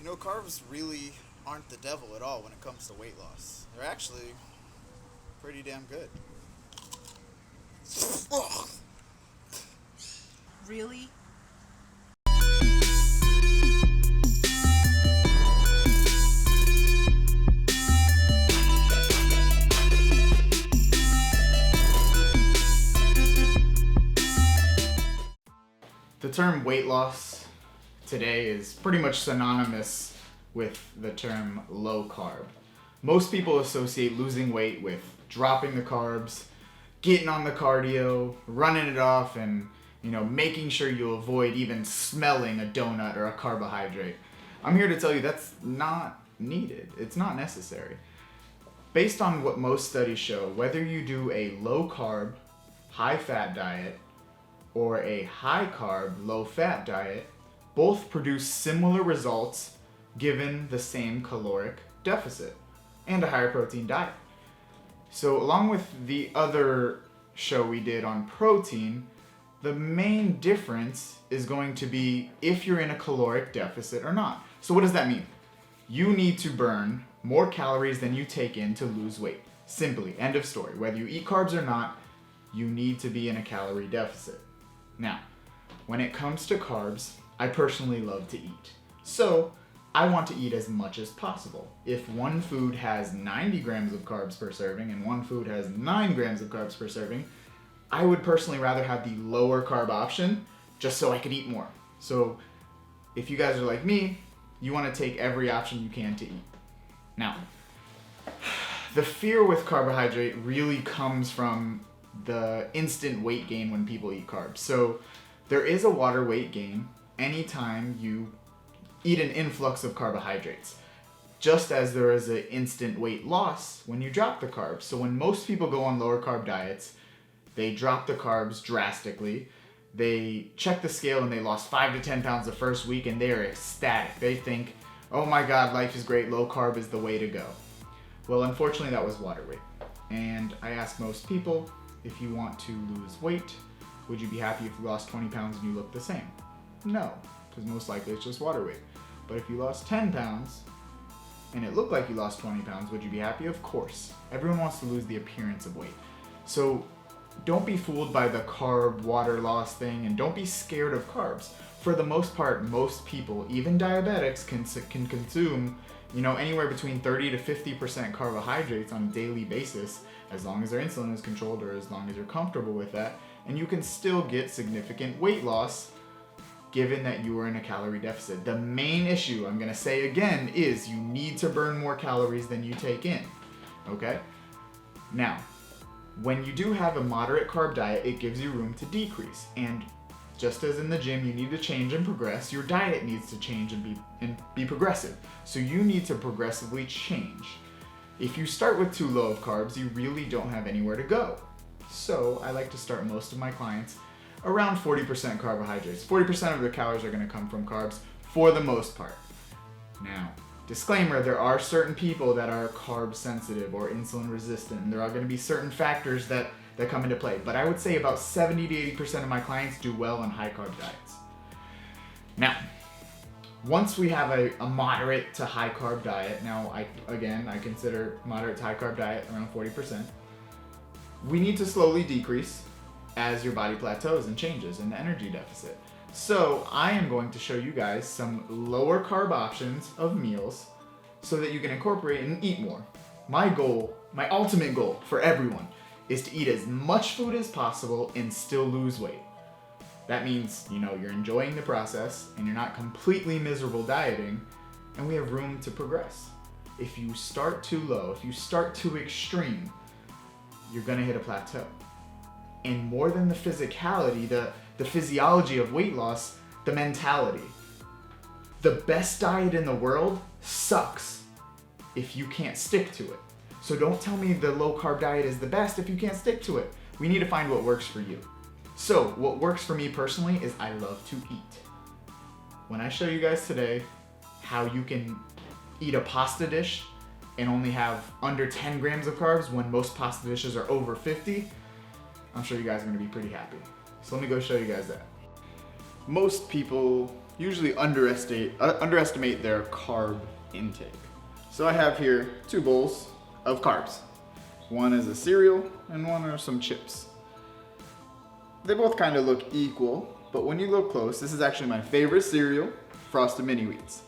You know, carbs really aren't the devil at all when it comes to weight loss. They're actually pretty damn good. Really? The term weight loss today is pretty much synonymous with the term low carb. Most people associate losing weight with dropping the carbs, getting on the cardio, running it off, and making sure you avoid even smelling a donut or a carbohydrate. I'm here to tell you that's not needed. It's not necessary. Based on what most studies show, whether you do a low carb, high fat diet or a high carb, low fat diet, both produce similar results given the same caloric deficit and a higher protein diet. So along with the other show we did on protein, the main difference is going to be if you're in a caloric deficit or not. So what does that mean? You need to burn more calories than you take in to lose weight. Simply, end of story. Whether you eat carbs or not, you need to be in a calorie deficit. Now, when it comes to carbs, I personally love to eat. So I want to eat as much as possible. If one food has 90 grams of carbs per serving and one food has 9 grams of carbs per serving, I would personally rather have the lower carb option just so I could eat more. So if you guys are like me, you want to take every option you can to eat. Now, the fear with carbohydrate really comes from the instant weight gain when people eat carbs. So there is a water weight gain anytime you eat an influx of carbohydrates, just as there is an instant weight loss when you drop the carbs. So when most people go on lower carb diets, they drop the carbs drastically. They check the scale and they lost 5 to 10 pounds the first week and they're ecstatic. They think, oh my God, life is great, low carb is the way to go. Well, unfortunately that was water weight. And I ask most people, if you want to lose weight, would you be happy if you lost 20 pounds and you look the same? No, because most likely it's just water weight. But if you lost 10 pounds and it looked like you lost 20 pounds, would you be happy? Of course. Everyone wants to lose the appearance of weight. So don't be fooled by the carb water loss thing and don't be scared of carbs. For the most part, most people, even diabetics, can consume anywhere between 30 to 50% carbohydrates on a daily basis, as long as their insulin is controlled or as long as you're comfortable with that, and you can still get significant weight loss given that you are in a calorie deficit. The main issue, I'm gonna say again, is you need to burn more calories than you take in, okay? Now, when you do have a moderate carb diet, it gives you room to decrease, and just as in the gym, you need to change and progress, your diet needs to change and be progressive. So you need to progressively change. If you start with too low of carbs, you really don't have anywhere to go. So I like to start most of my clients around 40% carbohydrates. 40% of their calories are gonna come from carbs for the most part. Now, disclaimer, there are certain people that are carb sensitive or insulin resistant, and there are gonna be certain factors that come into play. But I would say about 70 to 80% of my clients do well on high carb diets. Now, once we have a moderate to high carb diet, now I consider moderate to high carb diet around 40%, we need to slowly decrease as your body plateaus and changes in the energy deficit. So I am going to show you guys some lower carb options of meals so that you can incorporate and eat more. My goal, my ultimate goal for everyone, is to eat as much food as possible and still lose weight. That means, you're enjoying the process and you're not completely miserable dieting, and we have room to progress. If you start too low, if you start too extreme, you're gonna hit a plateau. And more than the physicality, the physiology of weight loss, the mentality. The best diet in the world sucks if you can't stick to it. So don't tell me the low carb diet is the best if you can't stick to it. We need to find what works for you. So what works for me personally is I love to eat. When I show you guys today how you can eat a pasta dish and only have under 10 grams of carbs when most pasta dishes are over 50, I'm sure you guys are gonna be pretty happy. So let me go show you guys that. Most people usually underestimate their carb intake. So I have here 2 bowls of carbs. One is a cereal and one are some chips. They both kind of look equal, but when you look close, this is actually my favorite cereal, Frosted Mini Wheats.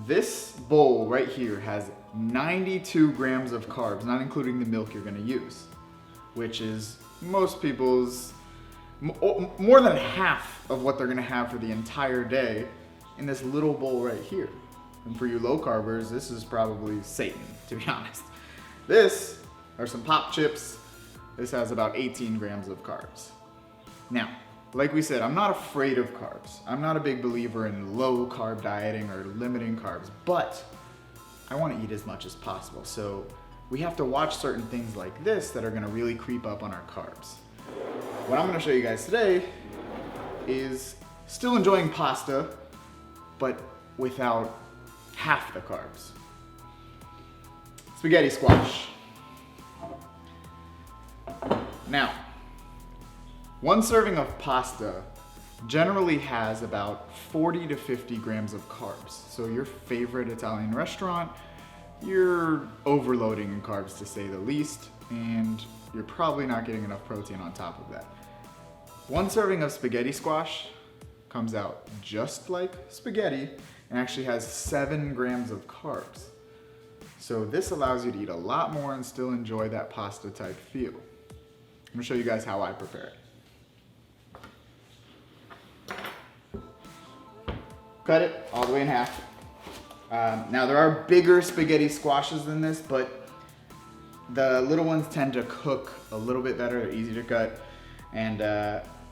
This bowl right here has 92 grams of carbs, not including the milk you're gonna use, which is most people's, more than half of what they're gonna have for the entire day in this little bowl right here. And for you low carbers, this is probably Satan, to be honest. This are some pop chips. This has about 18 grams of carbs. Now, like we said, I'm not afraid of carbs. I'm not a big believer in low carb dieting or limiting carbs, but I want to eat as much as possible. So we have to watch certain things like this that are going to really creep up on our carbs. What I'm going to show you guys today is still enjoying pasta, but without half the carbs. Spaghetti squash. Now, one serving of pasta generally has about 40 to 50 grams of carbs. So your favorite Italian restaurant, you're overloading in carbs to say the least, and you're probably not getting enough protein on top of that. One serving of spaghetti squash comes out just like spaghetti and actually has 7 grams of carbs. So this allows you to eat a lot more and still enjoy that pasta type feel. I'm gonna show you guys how I prepare it. Cut it all the way in half. Now there are bigger spaghetti squashes than this, but the little ones tend to cook a little bit better. They're easy to cut, and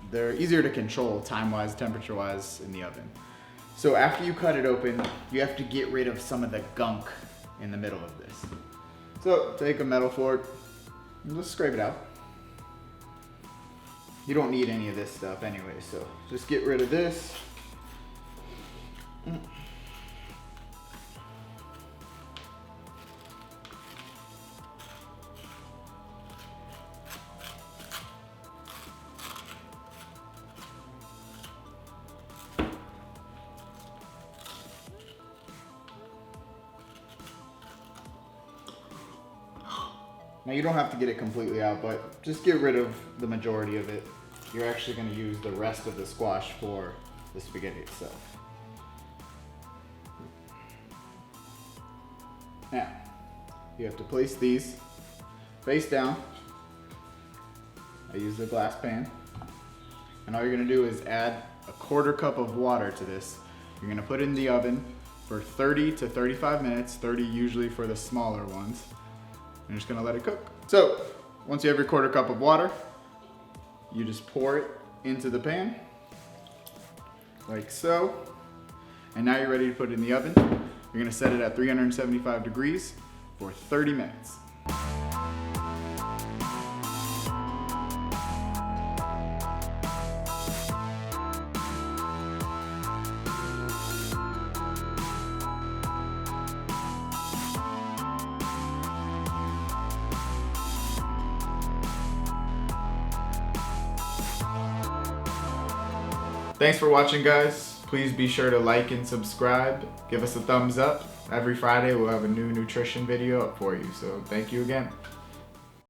they're easier to control time-wise, temperature-wise in the oven. So after you cut it open, you have to get rid of some of the gunk in the middle of this. So take a metal fork and just scrape it out. You don't need any of this stuff anyway, so just get rid of this. Now you don't have to get it completely out, but just get rid of the majority of it. You're actually going to use the rest of the squash for the spaghetti itself. Now, you have to place these face down. I use the glass pan. And all you're going to do is add a 1/4 cup of water to this. You're going to put it in the oven for 30 to 35 minutes, 30 usually for the smaller ones. You're just gonna let it cook. So, once you have your 1/4 cup of water, you just pour it into the pan, like so. And now you're ready to put it in the oven. You're gonna set it at 375 degrees for 30 minutes. Thanks for watching, guys. Please be sure to like and subscribe. Give us a thumbs up. Every Friday we'll have a new nutrition video up for you. So thank you again.